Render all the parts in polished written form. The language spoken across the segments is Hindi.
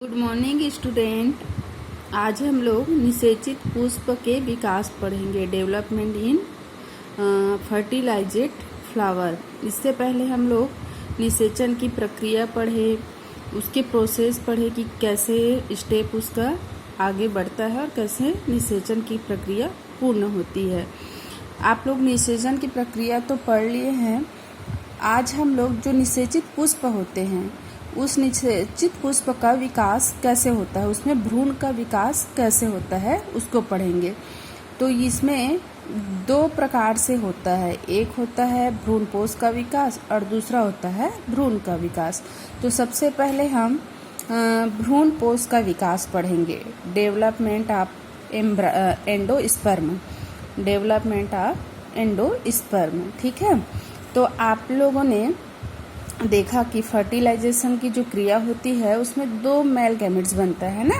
Good morning student. आज हम लोग निषेचित पुष्प के विकास पढ़ेंगे, डेवलपमेंट इन फर्टिलाइज्ड फ्लावर। इससे पहले हम लोग निषेचन की प्रक्रिया पढ़े, उसके प्रोसेस पढ़े कि कैसे स्टेप उसका आगे बढ़ता है और कैसे निषेचन की प्रक्रिया पूर्ण होती है। आप लोग निषेचन की प्रक्रिया तो पढ़ लिए हैं। आज हम लोग जो निषेचित पुष्प होते हैं उस निषेचित पुष्प का विकास कैसे होता है, उसमें भ्रूण का विकास कैसे होता है उसको पढ़ेंगे। तो इसमें दो प्रकार से होता है, एक होता है भ्रूणपोष का विकास और दूसरा होता है भ्रूण का विकास। तो सबसे पहले हम भ्रूणपोष का विकास पढ़ेंगे, development of endosperm, development of endosperm. ठीक है, तो आप लोगों ने देखा कि फर्टिलाइजेशन की जो क्रिया होती है उसमें दो मेल गैमेट्स बनता है ना,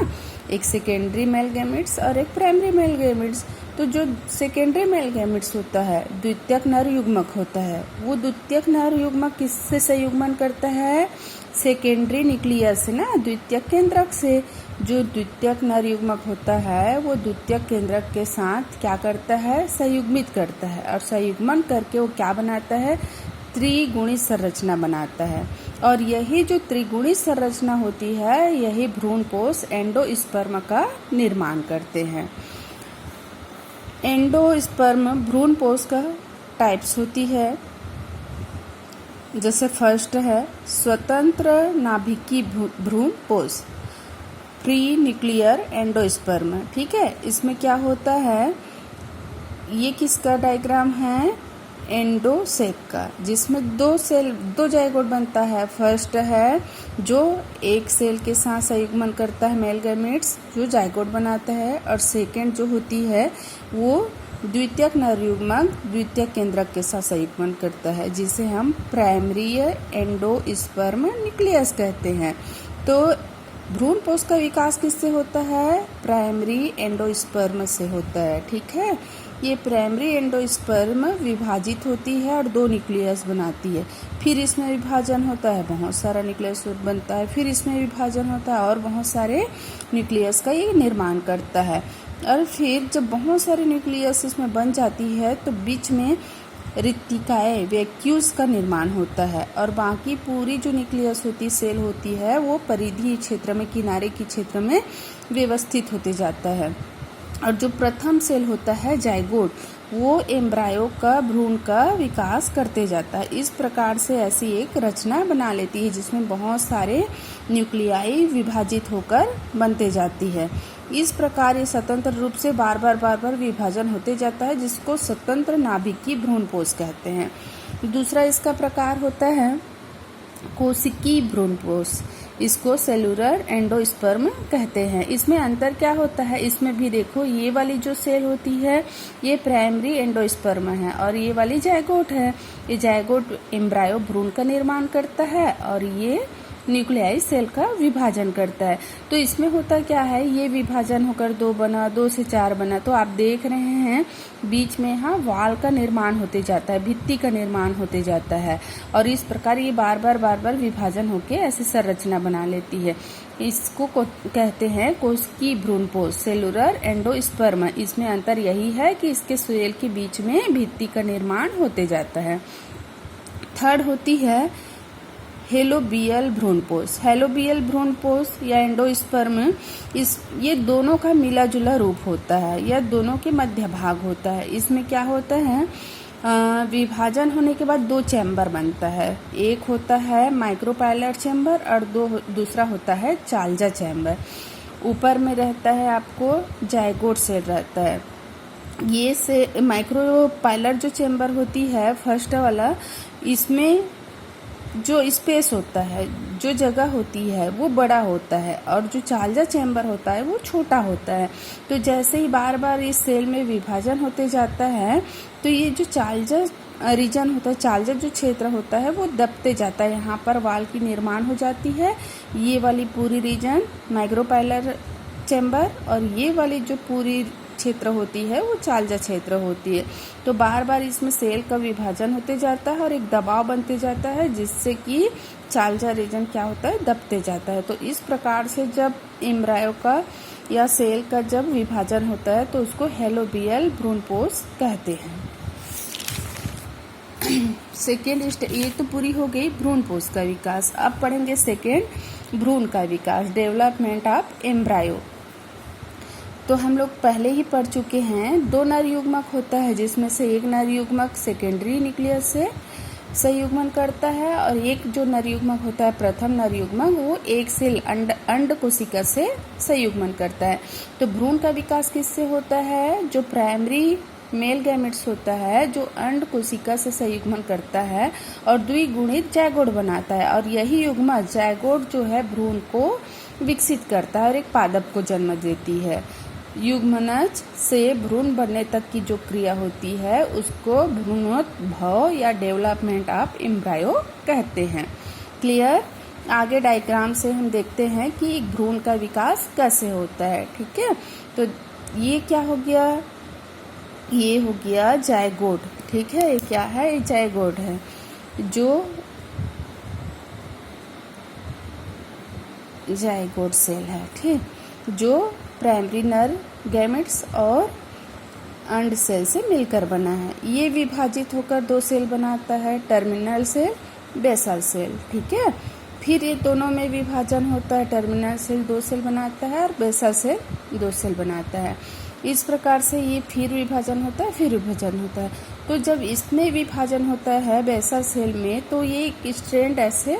एक सेकेंडरी मेल गैमेट्स और एक प्राइमरी मेल गैमेट्स। तो जो सेकेंडरी मेल गैमेट्स होता है द्वितीयक नर युग्मक होता है, वो द्वितीयक नर युग्मक किससे संयुग्मन करता है? सेकेंडरी न्यूक्लियस से ना, द्वितीयक केंद्रक से। जो द्वितीयक नर युग्मक होता है वो द्वितीयक केंद्रक के साथ क्या करता है? संयुग्मित करता है, और संयुग्मन करके वो क्या बनाता है? त्रिगुणी संरचना बनाता है। और यही जो त्रिगुणी संरचना होती है यही भ्रूणपोष एंडोस्पर्म का निर्माण करते हैं। एंडोस्पर्म भ्रूणपोष का टाइप्स होती है। जैसे फर्स्ट है स्वतंत्र नाभिकीय भ्रूणपोष, प्री न्यूक्लियर एंडोस्पर्म। ठीक है, इसमें क्या होता है, ये किसका डायग्राम है? एंडोसेक का, जिसमें दो जाइगोट बनता है। फर्स्ट है जो एक सेल के साथ संयुग्मन करता है मेल गैमेट्स, जो जाइगोट बनाता है, और सेकेंड जो होती है वो द्वितीयक नर युग्मक द्वितीयक केंद्रक के साथ संयुग्मन करता है, जिसे हम प्राइमरी एंडोस्पर्म न्यूक्लियस कहते हैं। तो भ्रूणपोष का विकास किससे होता है? प्राइमरी एंडोस्पर्म से होता है। ठीक है, ये प्राइमरी एंडोस्पर्म विभाजित होती है और दो न्यूक्लियस बनाती है। फिर इसमें विभाजन होता है, बहुत सारा न्यूक्लियस बनता है, फिर इसमें विभाजन होता है और बहुत सारे न्यूक्लियस का ये निर्माण करता है। और फिर जब बहुत सारे न्यूक्लियस इसमें बन जाती है तो बीच में रिक्तिकाएं, वैक्यूल्स का निर्माण होता है, और बाकी पूरी जो न्यूक्लियस होती सेल होती है वो परिधीय क्षेत्र में, किनारे के क्षेत्र में व्यवस्थित होते जाता है। और जो प्रथम सेल होता है जाइगोट, वो एम्ब्रायो का भ्रूण का विकास करते जाता है। इस प्रकार से ऐसी एक रचना बना लेती है जिसमें बहुत सारे न्यूक्लियाई विभाजित होकर बनते जाती है। इस प्रकार ये स्वतंत्र रूप से बार बार विभाजन होते जाता है, जिसको स्वतंत्र नाभिकीय भ्रूणपोष कहते हैं। दूसरा इसका प्रकार होता है कोशिकीय भ्रूणपोष, इसको सेलुलर एंडोस्पर्म कहते हैं। इसमें अंतर क्या होता है? इसमें भी देखो, ये वाली जो सेल होती है ये प्राइमरी एंडोस्पर्म है और ये वाली जाइगोट है। ये जाइगोट एम्ब्रायो भ्रूण का निर्माण करता है और ये न्यूक्लियाई सेल का विभाजन करता है। तो इसमें होता क्या है, ये विभाजन होकर दो बना, 2 से 4 बना, तो आप देख रहे हैं बीच में यहाँ वाल का निर्माण होते जाता है, भित्ति का निर्माण होते जाता है, और इस प्रकार ये बार बार विभाजन होकर ऐसी संरचना बना लेती है। इसको कहते हैं कोशिकीय भ्रूणपोष, सेलुलर एंडोस्पर्म। इसमें अंतर यही है कि इसके सेल के बीच में भित्ति का निर्माण होते जाता है। थर्ड होती है हेलोबियल भ्रूणपोष। हेलोबियल भ्रूणपोष या एंडोस्पर्म, ये दोनों का मिला जुला रूप होता है, या दोनों के मध्य भाग होता है। इसमें क्या होता है, विभाजन होने के बाद 2 चैम्बर बनता है, एक होता है माइक्रोपाइलर चैम्बर और दूसरा होता है चाल्जा चैम्बर। ऊपर में रहता है आपको जाइगोट सेल रहता है। ये से माइक्रोपाइलर जो चैम्बर होती है फर्स्ट वाला, इसमें जो स्पेस होता है, जो जगह होती है वो बड़ा होता है, और जो चाल्जा चैम्बर होता है वो छोटा होता है। तो जैसे ही बार बार इस सेल में विभाजन होते जाता है तो ये जो चाल्जा रीजन होता है, चाल्जा जो क्षेत्र होता है वो दबते जाता है, यहाँ पर वाल की निर्माण हो जाती है। ये वाली पूरी रीजन माइक्रोपाइलर चैम्बर और ये वाली जो पूरी क्षेत्र होती है वो चाल्जा क्षेत्र होती है। तो बार बार इसमें सेल का विभाजन होते जाता है और एक दबाव बनते जाता है, जिससे कि चालजा रीजन क्या होता है, दबते जाता है। तो इस प्रकार से जब एम्ब्रायो का या सेल का जब विभाजन होता है तो उसको हेलोबियल भ्रूणपोष कहते हैं। सेकेंड स्टेज, ये तो पूरी हो गई भ्रूणपोष का विकास। अब पढ़ेंगे सेकेंड भ्रूण का विकास, डेवलपमेंट ऑफ एम्ब्रायो। तो हम लोग पहले ही पढ़ चुके हैं, 2 नर युग्मक होता है जिसमें से एक नर युग्मक सेकेंडरी न्यूक्लियस से संयुग्मन करता है और एक जो नर युग्मक होता है प्रथम नर युग्मक वो एक सेल अंड कोशिका से संयुग्मन करता है। तो भ्रूण का विकास किससे होता है, जो प्राइमरी मेल गैमेट्स होता है जो अंड कोशिका से संयुग्मन करता है और द्विगुणित जायगोट बनाता है, और यही युग्मक जायगोट जो है भ्रूण को विकसित करता है और एक पादप को जन्म देती है। युग्मनज से भ्रूण बनने तक की जो क्रिया होती है उसको भ्रूणोद्भव या डेवलपमेंट ऑफ एम्ब्रायो कहते हैं। क्लियर। आगे डायग्राम से हम देखते हैं कि एक भ्रूण का विकास कैसे होता है। ठीक है, तो ये क्या हो गया, ये हो गया जायगोट। ठीक है, ये क्या है, ये जायगोट है जो जायगोट सेल है। ठीक, जो प्राइमरी नर गैमेट्स और अंड सेल से मिलकर बना है। ये विभाजित होकर 2 सेल बनाता है, टर्मिनल सेल, बेसल सेल। ठीक है, फिर ये दोनों में विभाजन होता है, टर्मिनल सेल 2 सेल बनाता है और बेसल सेल 2 सेल बनाता है। इस प्रकार से ये फिर विभाजन होता है, फिर विभाजन होता है। तो जब इसमें विभाजन होता है बेसल सेल में, तो ये एक स्ट्रैंड ऐसे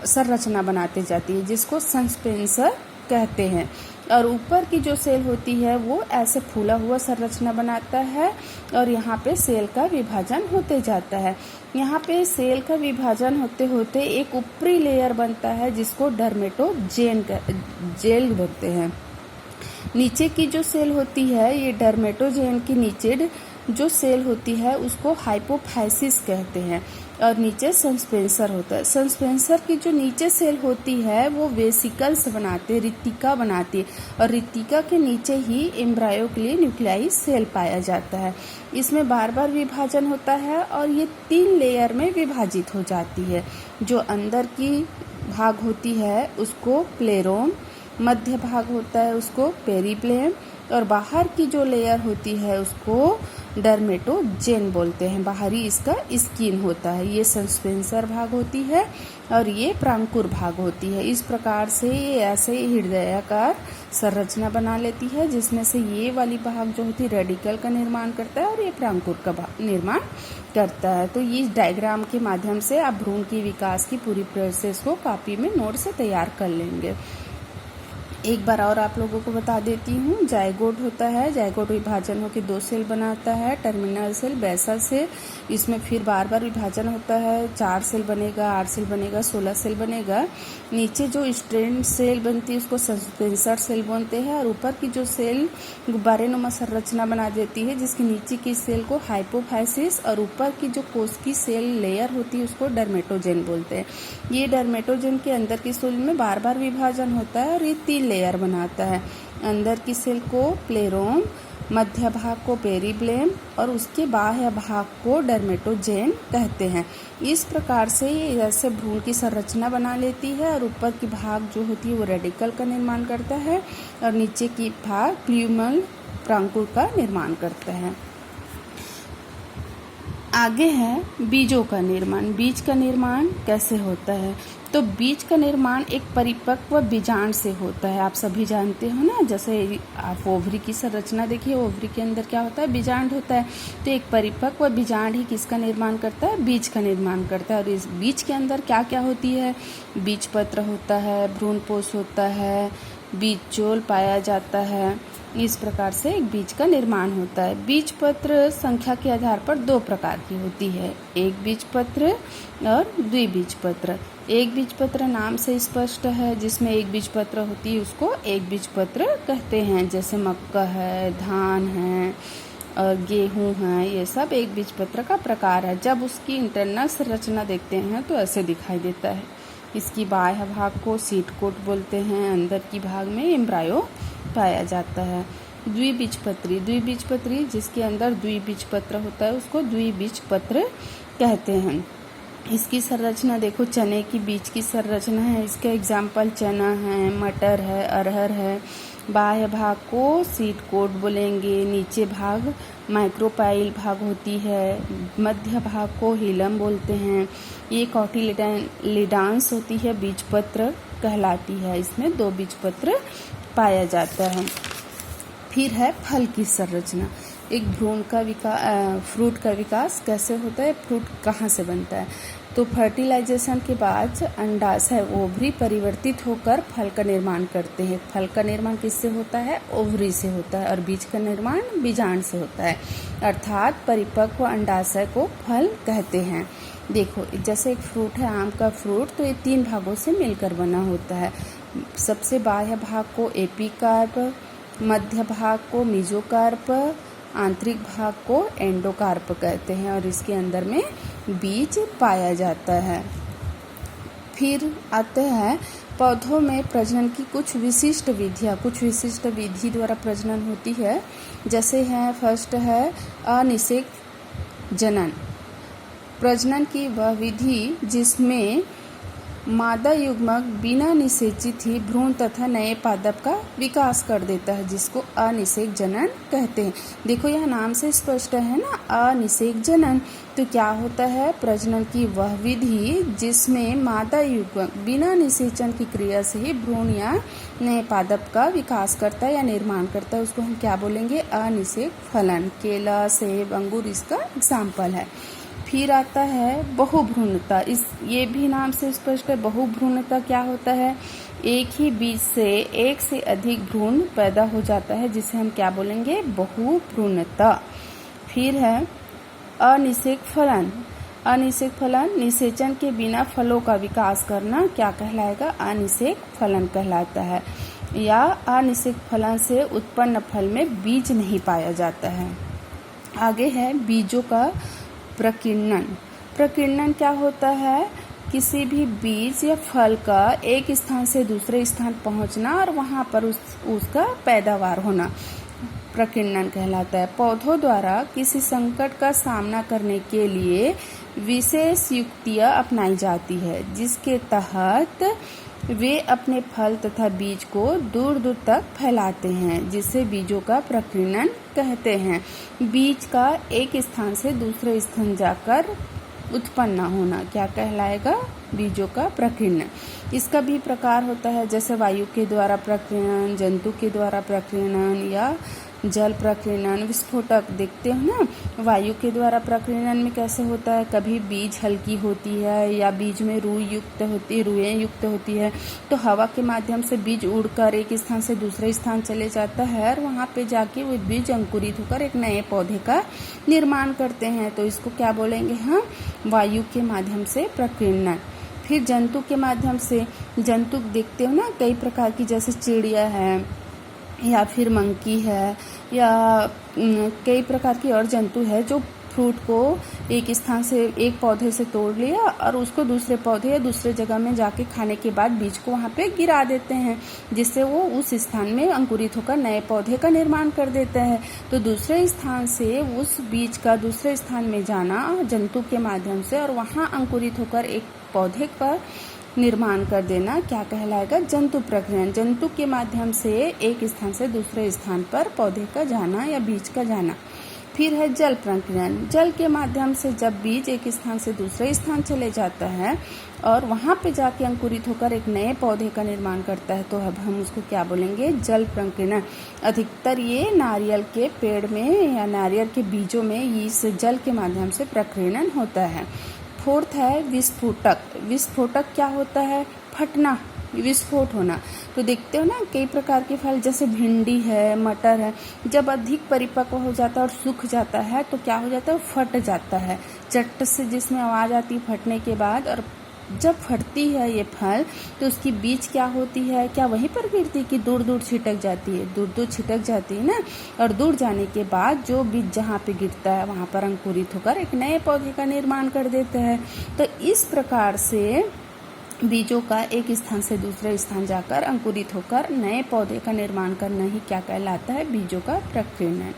संरचना बनाती जाती है जिसको सस्पेंसर कहते हैं, और ऊपर की जो सेल होती है वो ऐसे फूला हुआ संरचना बनाता है और यहाँ पे सेल का विभाजन होते जाता है। यहाँ पे सेल का विभाजन होते होते एक ऊपरी लेयर बनता है जिसको डर्मेटोजेन जेल बोलते हैं। नीचे की जो सेल होती है, ये डर्मेटोजेन की नीचे जो सेल होती है उसको हाइपोफाइसिस कहते हैं, और नीचे सस्पेंसर होता है। सस्पेंसर की जो नीचे सेल होती है वो वेसिकल्स बनाते हैं, रिक्तिका बनाती है, और रिक्तिका के नीचे ही एम्ब्रायो के लिए न्यूक्लियाई सेल पाया जाता है। इसमें बार बार विभाजन होता है और ये 3 लेयर में विभाजित हो जाती है। जो अंदर की भाग होती है उसको प्लेरोम, मध्य भाग होता है उसको पेरिप्लेम, और बाहर की जो लेयर होती है उसको डर्मेटोजेन बोलते हैं। बाहरी इसका स्किन होता है, ये सस्पेंसर भाग होती है और ये प्रांकुर भाग होती है। इस प्रकार से ये ऐसे हृदयाकार संरचना बना लेती है जिसमें से ये वाली भाग जो होती है रेडिकल का निर्माण करता है और ये प्रांकुर का निर्माण करता है। तो ये डायग्राम के माध्यम से आप भ्रूण की विकास की पूरी प्रोसेस को कॉपी में नोट से तैयार कर लेंगे। एक बार और आप लोगों को बता देती हूँ, जायगोट होता है, जायगोट विभाजन होकर 2 सेल बनाता है, टर्मिनल सेल, बेसल सेल, इसमें फिर बार बार विभाजन होता है, 4 सेल बनेगा, 8 सेल बनेगा, 16 सेल बनेगा। नीचे जो स्ट्रैंड सेल बनती है उसको सस्पेंसर सेल बोलते हैं, और ऊपर की जो सेल गुब्बारेनुमा संरचना बना देती है जिसके नीचे की सेल को हाइपोफाइसिस, और ऊपर की जो कोश की सेल लेयर होती है उसको डर्मेटोजेन बोलते हैं। ये डर्मेटोजेन के अंदर की सेल में बार बार विभाजन होता है और ये 3 लेयर बनाता है। अंदर की सेल को प्लेरोम, मध्य भाग को पेरिप्लेम और उसके बाह्य भाग को डर्मेटोजेन कहते हैं। इस प्रकार से ये ऐसे भ्रूण की संरचना बना लेती है और ऊपर की भाग जो होती है वो रेडिकल का निर्माण करता है और नीचे की भाग प्ल्यूमल प्रांकुर का निर्माण करता है। आगे है बीजों का निर्माण। बीज का निर्माण कैसे होता है? तो बीज का निर्माण एक परिपक्व बीजांड से होता है। आप सभी जानते हो ना, जैसे आप ओवरी की संरचना देखिए, ओवरी के अंदर क्या होता है, बीजांड होता है। तो एक परिपक्व बीजांड ही किसका निर्माण करता है? बीज का निर्माण करता है। और इस बीज के अंदर क्या क्या होती है? बीज पत्र होता है, भ्रूणपोष होता है, बीजोल पाया जाता है। इस प्रकार से एक बीज का निर्माण होता है। बीज पत्र संख्या के आधार पर 2 प्रकार की होती है, एक बीज पत्र और द्विबीज पत्र। एक बीज पत्र नाम से स्पष्ट है, जिसमें एक बीज पत्र होती है उसको एक बीज पत्र कहते हैं। जैसे मक्का है, धान है और गेहूँ है, ये सब एक बीज पत्र का प्रकार है। जब उसकी इंटरनल संरचना देखते हैं तो ऐसे दिखाई देता है। इसकी बाह्य भाग को सीड कोट बोलते हैं, अंदर की भाग में एम्ब्रायो पाया जाता है। द्विबीजपत्री जिसके अंदर द्विबीज पत्र होता है उसको द्विबीज पत्र कहते हैं। इसकी संरचना देखो, चने की बीज की संरचना है, इसका एग्जाम्पल चना है, मटर है, अरहर है। बाह्य भाग को सीड कोट बोलेंगे, नीचे भाग माइक्रोपाइल भाग होती है, मध्य भाग को हिलम बोलते हैं। ये कॉटिलिडान्स होती है, बीजपत्र कहलाती है। इसमें 2 बीजपत्र पाया जाता है। फिर है फल की संरचना। एक भ्रूण का फ्रूट का विकास कैसे होता है, फ्रूट कहाँ से बनता है। तो फर्टिलाइजेशन के बाद अंडाशय ओवरी परिवर्तित होकर फल का निर्माण करते हैं। फल का निर्माण किससे होता है, ओवरी से होता है, और बीज का निर्माण बीजांड से होता है। अर्थात परिपक्व अंडाशय को फल कहते हैं। देखो, जैसे एक फ्रूट है, आम का फ्रूट, तो ये 3 भागों से मिलकर बना होता है। सबसे बाह्य भाग को एपिकार्प, मध्य भाग को मेसोकार्प, आंतरिक भाग को एंडोकार्प कहते हैं, और इसके अंदर में बीज पाया जाता है। फिर आते हैं पौधों में प्रजनन की कुछ विशिष्ट विधियाँ। कुछ विशिष्ट विधि द्वारा प्रजनन होती है, जैसे है फर्स्ट है अनिषेक जनन। प्रजनन की वह विधि जिसमें मादा युग्मक बिना निषेचित ही भ्रूण तथा नए पादप का विकास कर देता है, जिसको अनिषेक जनन कहते हैं। देखो, यह नाम से स्पष्ट है ना, अनिषेक जनन। तो क्या होता है, प्रजनन की वह विधि जिसमें मादा युग्मक बिना निषेचन की क्रिया से ही भ्रूण या नए पादप का विकास करता है या निर्माण करता है, उसको हम क्या बोलेंगे, अनिषेक फलन। केला, सेब, अंगूर इसका एग्जाम्पल है। फिर आता है बहुभ्रूणता। ये भी नाम से स्पष्ट है। बहुभ्रूणता क्या होता है, एक ही बीज से एक से अधिक भ्रूण पैदा हो जाता है, जिसे हम क्या बोलेंगे, बहुभ्रूणता। फिर है अनिषेक फलन। अनिषेक फलन, निषेचन के बिना फलों का विकास करना क्या कहलाएगा, अनिषेक फलन कहलाता है। या अनिषेक फलन से उत्पन्न फल में बीज नहीं पाया जाता है। आगे है बीजों का प्रकीर्णन। प्रकीर्णन क्या होता है, किसी भी बीज या फल का एक स्थान से दूसरे स्थान पहुंचना और वहां पर उसका पैदावार होना प्रकीर्णन कहलाता है। पौधों द्वारा किसी संकट का सामना करने के लिए विशेष युक्तियां अपनाई जाती है, जिसके तहत वे अपने फल तथा बीज को दूर दूर तक फैलाते हैं, जिसे बीजों का प्रकीर्णन कहते हैं। बीज का एक स्थान से दूसरे स्थान जाकर उत्पन्न होना क्या कहलाएगा, बीजों का प्रकीर्णन। इसका भी प्रकार होता है, जैसे वायु के द्वारा प्रकीर्णन, जंतु के द्वारा प्रकीर्णन या जल प्रकीर्णन। विस्फोटक देखते हो ना, वायु के द्वारा प्रकीर्णन में कैसे होता है, कभी बीज हल्की होती है या बीज में रुएं युक्त होती है, तो हवा के माध्यम से बीज उड़कर एक स्थान से दूसरे स्थान चले जाता है और वहां पे जाके वो बीज अंकुरित होकर एक नए पौधे का निर्माण करते हैं। तो इसको क्या बोलेंगे हम, वायु के माध्यम से प्रकीर्णन। फिर जंतु के माध्यम से, जंतु देखते हो ना कई प्रकार की, जैसे चिड़िया है या फिर मंकी है या कई प्रकार की और जंतु है जो फ्रूट को एक स्थान से, एक पौधे से तोड़ लिया और उसको दूसरे पौधे या दूसरे जगह में जाके खाने के बाद बीज को वहाँ पे गिरा देते हैं, जिससे वो उस स्थान में अंकुरित होकर नए पौधे का निर्माण कर देते हैं। तो दूसरे स्थान से उस बीज का दूसरे स्थान में जाना जंतु के माध्यम से और वहाँ अंकुरित होकर एक पौधे का निर्माण कर देना क्या कहलाएगा, जंतु प्रकीर्णन। जंतु के माध्यम से एक स्थान से दूसरे स्थान पर पौधे का जाना या बीज का जाना। फिर है जल प्रकीर्णन। जल के माध्यम से जब बीज एक स्थान से दूसरे स्थान चले जाता है और वहां पे जाके अंकुरित होकर एक नए पौधे का निर्माण करता है, तो अब हम उसको क्या बोलेंगे, जल प्रकीर्णन। अधिकतर ये नारियल के पेड़ में या नारियल के बीजों में इस जल के माध्यम से प्रकीर्णन होता है। फोर्थ है विस्फोटक। विस्फोटक क्या होता है, फटना, विस्फोट होना। तो देखते हो ना कई प्रकार के फल, जैसे भिंडी है, मटर है, जब अधिक परिपक्व हो जाता है और सूख जाता है तो क्या हो जाता है, फट जाता है, चट से जिसमें आवाज आती है फटने के बाद। और जब फटती है ये फल तो उसकी बीज क्या होती है, क्या वहीं पर गिरती कि दूर दूर छिटक जाती है, दूर दूर छिटक जाती है ना, और दूर जाने के बाद जो बीज जहाँ पे गिरता है वहाँ पर अंकुरित होकर एक नए पौधे का निर्माण कर देता है। तो इस प्रकार से बीजों का एक स्थान से दूसरे स्थान जाकर अंकुरित होकर नए पौधे का निर्माण करना ही क्या कहलाता है, बीजों का प्रकीर्णन।